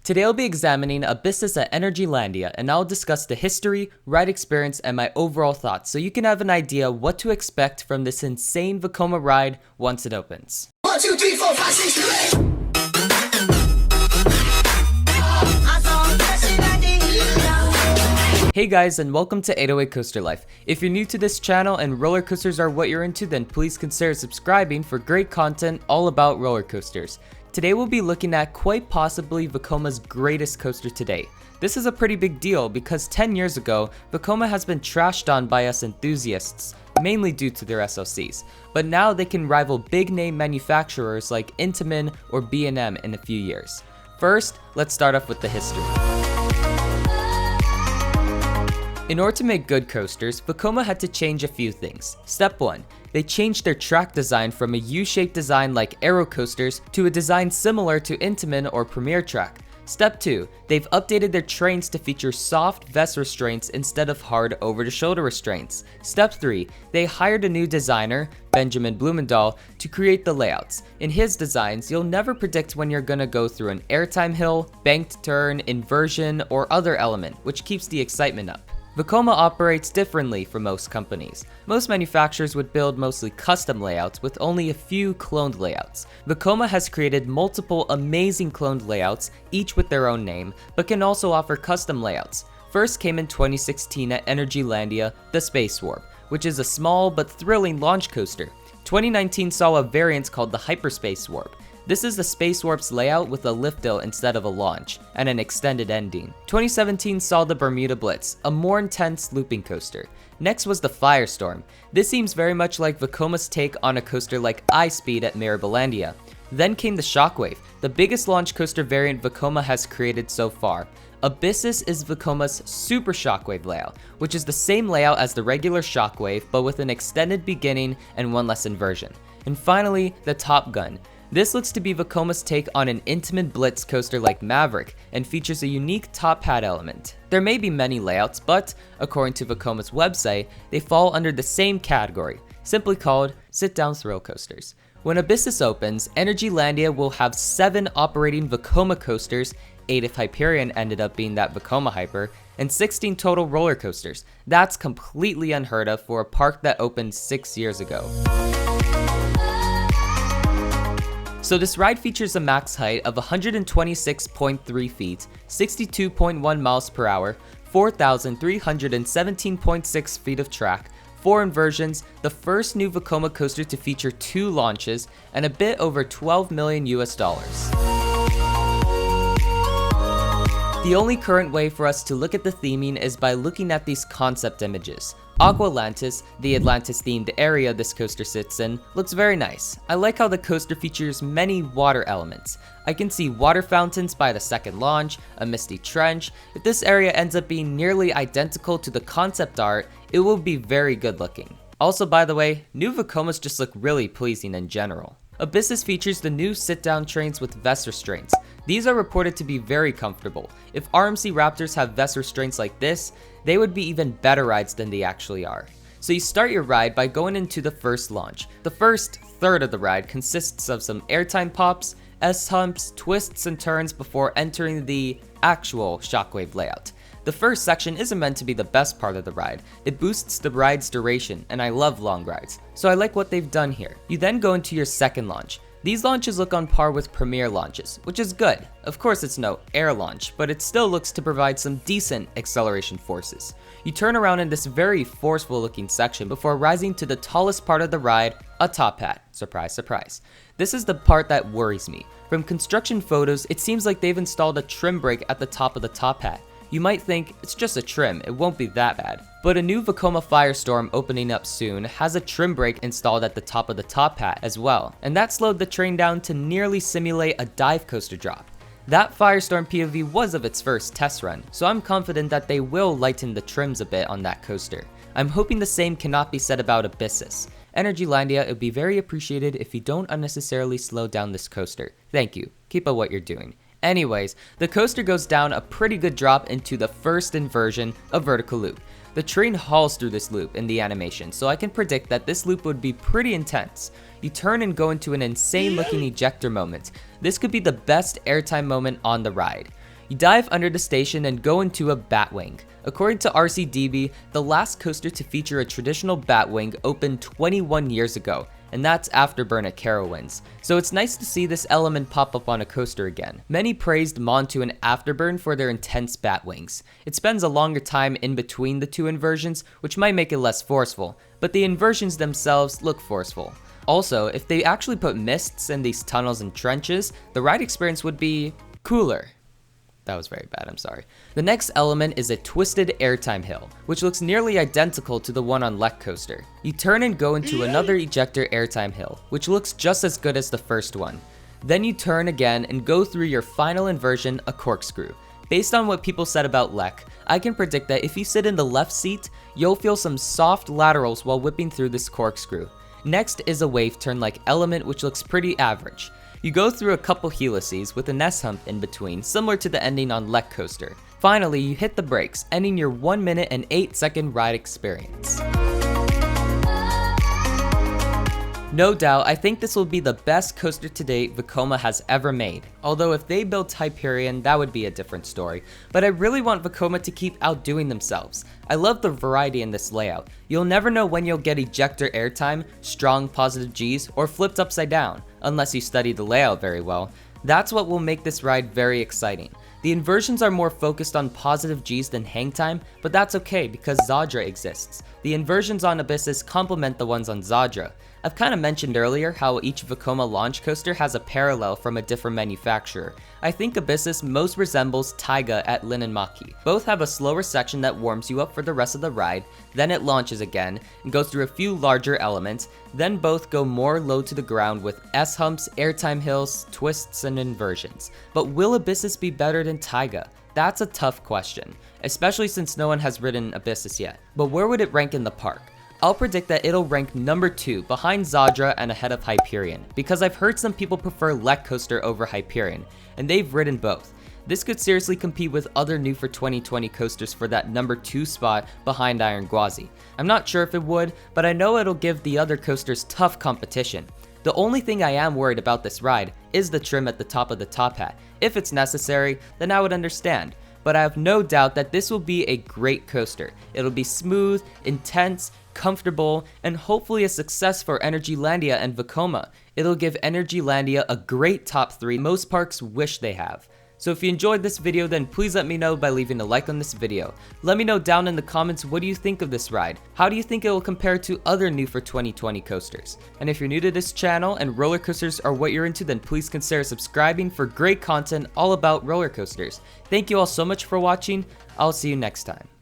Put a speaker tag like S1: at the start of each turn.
S1: Today I'll be examining Abyssus at Energylandia, and I'll discuss the history, ride experience, and my overall thoughts so you can have an idea what to expect from this insane Vekoma ride once it opens.
S2: 1, 2, 3, 4, 5, 6, 7, 8.
S1: Hey guys, and welcome to 808 Coaster Life. If you're new to this channel and roller coasters are what you're into, then please consider subscribing for great content all about roller coasters. Today we'll be looking at quite possibly Vekoma's greatest coaster today. This is a pretty big deal because 10 years ago, Vekoma has been trashed on by us enthusiasts, mainly due to their SLCs, but now they can rival big name manufacturers like Intamin or B&M in a few years. First, let's start off with the history. In order to make good coasters, Vekoma had to change a few things. Step 1. They changed their track design from a U-shaped design like Aero coasters to a design similar to Intamin or Premier Track. Step 2. They've updated their trains to feature soft vest restraints instead of hard over-the-shoulder restraints. Step 3. They hired a new designer, Benjamin Blumendahl, to create the layouts. In his designs, you'll never predict when you're gonna go through an airtime hill, banked turn, inversion, or other element, which keeps the excitement up. Vekoma operates differently from most companies. Most manufacturers would build mostly custom layouts with only a few cloned layouts. Vekoma has created multiple amazing cloned layouts, each with their own name, but can also offer custom layouts. First came in 2016 at Energylandia, the Space Warp, which is a small but thrilling launch coaster. 2019 saw a variant called the Hyperspace Warp. This is the Space Warp's layout with a lift-hill instead of a launch, and an extended ending. 2017 saw the Bermuda Blitz, a more intense looping coaster. Next was the Firestorm. This seems very much like Vekoma's take on a coaster like iSpeed at Energylandia. Then came the Shockwave, the biggest launch coaster variant Vekoma has created so far. Abyssus is Vekoma's Super Shockwave layout, which is the same layout as the regular Shockwave, but with an extended beginning and one less inversion. And finally, the Top Gun. This looks to be Vekoma's take on an intimate blitz coaster like Maverick, and features a unique top hat element. There may be many layouts, but according to Vekoma's website, they fall under the same category, simply called sit-down thrill coasters. When Abyssus opens, Energylandia will have 7 operating Vekoma coasters, 8 if Hyperion ended up being that Vekoma Hyper, and 16 total roller coasters. That's completely unheard of for a park that opened 6 years ago. So this ride features a max height of 126.3 feet, 62.1 miles per hour, 4,317.6 feet of track, 4 inversions, the first new Vekoma coaster to feature 2 launches, and a bit over $12 million US. The only current way for us to look at the theming is by looking at these concept images. Aqualantis, the Atlantis-themed area this coaster sits in, looks very nice. I like how the coaster features many water elements. I can see water fountains by the second launch, a misty trench. If this area ends up being nearly identical to the concept art, it will be very good looking. Also, by the way, new Vekomas just look really pleasing in general. Abyssus features the new sit-down trains with vest restraints. These are reported to be very comfortable. If RMC Raptors have vest restraints like this, they would be even better rides than they actually are. So you start your ride by going into the first launch. The first third of the ride consists of some airtime pops, S-humps, twists, and turns before entering the actual Shockwave layout. The first section isn't meant to be the best part of the ride. It boosts the ride's duration, and I love long rides, so I like what they've done here. You then go into your second launch. These launches look on par with Premier launches, which is good. Of course it's no air launch, but it still looks to provide some decent acceleration forces. You turn around in this very forceful looking section before rising to the tallest part of the ride, a top hat. Surprise, surprise. This is the part that worries me. From construction photos, it seems like they've installed a trim brake at the top of the top hat. You might think, it's just a trim, it won't be that bad. But a new Vekoma Firestorm opening up soon has a trim brake installed at the top of the top hat as well, and that slowed the train down to nearly simulate a dive coaster drop. That Firestorm POV was of its first test run, so I'm confident that they will lighten the trims a bit on that coaster. I'm hoping the same cannot be said about Abyssus. Energylandia, it would be very appreciated if you don't unnecessarily slow down this coaster. Thank you. Keep up what you're doing. Anyways, the coaster goes down a pretty good drop into the first inversion, a vertical loop. The train hauls through this loop in the animation, so I can predict that this loop would be pretty intense. You turn and go into an insane looking ejector moment. This could be the best airtime moment on the ride. You dive under the station and go into a Batwing. According to RCDB, the last coaster to feature a traditional Batwing opened 21 years ago, and that's Afterburn at Carowinds, so it's nice to see this element pop up on a coaster again. Many praised Montu and Afterburn for their intense Batwings. It spends a longer time in between the two inversions, which might make it less forceful, but the inversions themselves look forceful. Also, if they actually put mists in these tunnels and trenches, the ride experience would be cooler. That was very bad, I'm sorry. The next element is a twisted airtime hill, which looks nearly identical to the one on Lek Coaster. You turn and go into another ejector airtime hill, which looks just as good as the first one. Then you turn again and go through your final inversion, a corkscrew. Based on what people said about Lek, I can predict that if you sit in the left seat, you'll feel some soft laterals while whipping through this corkscrew. Next is a wave turn-like element which looks pretty average. You go through a couple helices with a nest hump in between, similar to the ending on Lek Coaster. Finally, you hit the brakes, ending your 1 minute and 8 second ride experience. No doubt, I think this will be the best coaster to date Vekoma has ever made. Although if they built Hyperion, that would be a different story. But I really want Vekoma to keep outdoing themselves. I love the variety in this layout. You'll never know when you'll get ejector airtime, strong positive Gs, or flipped upside down, unless you study the layout very well. That's what will make this ride very exciting. The inversions are more focused on positive Gs than hang time, but that's okay because Zadra exists. The inversions on Abyssus complement the ones on Zadra. I've kind of mentioned earlier how each Vekoma launch coaster has a parallel from a different manufacturer. I think Abyssus most resembles Taiga at Linnanmaki. Both have a slower section that warms you up for the rest of the ride, then it launches again and goes through a few larger elements, then both go more low to the ground with S-humps, airtime hills, twists, and inversions. But will Abyssus be better than Taiga? That's a tough question, especially since no one has ridden Abyssus yet. But where would it rank in the park? I'll predict that it'll rank number 2 behind Zadra and ahead of Hyperion, because I've heard some people prefer Lek Coaster over Hyperion, and they've ridden both. This could seriously compete with other new for 2020 coasters for that number 2 spot behind Iron Gwazi. I'm not sure if it would, but I know it'll give the other coasters tough competition. The only thing I am worried about this ride is the trim at the top of the top hat. If it's necessary, then I would understand. But I have no doubt that this will be a great coaster. It'll be smooth, intense, comfortable, and hopefully a success for Energylandia and Vekoma. It'll give Energylandia a great top 3 most parks wish they have. So if you enjoyed this video, then please let me know by leaving a like on this video. Let me know down in the comments, what do you think of this ride? How do you think it will compare to other new for 2020 coasters? And if you're new to this channel and roller coasters are what you're into, then please consider subscribing for great content all about roller coasters. Thank you all so much for watching. I'll see you next time.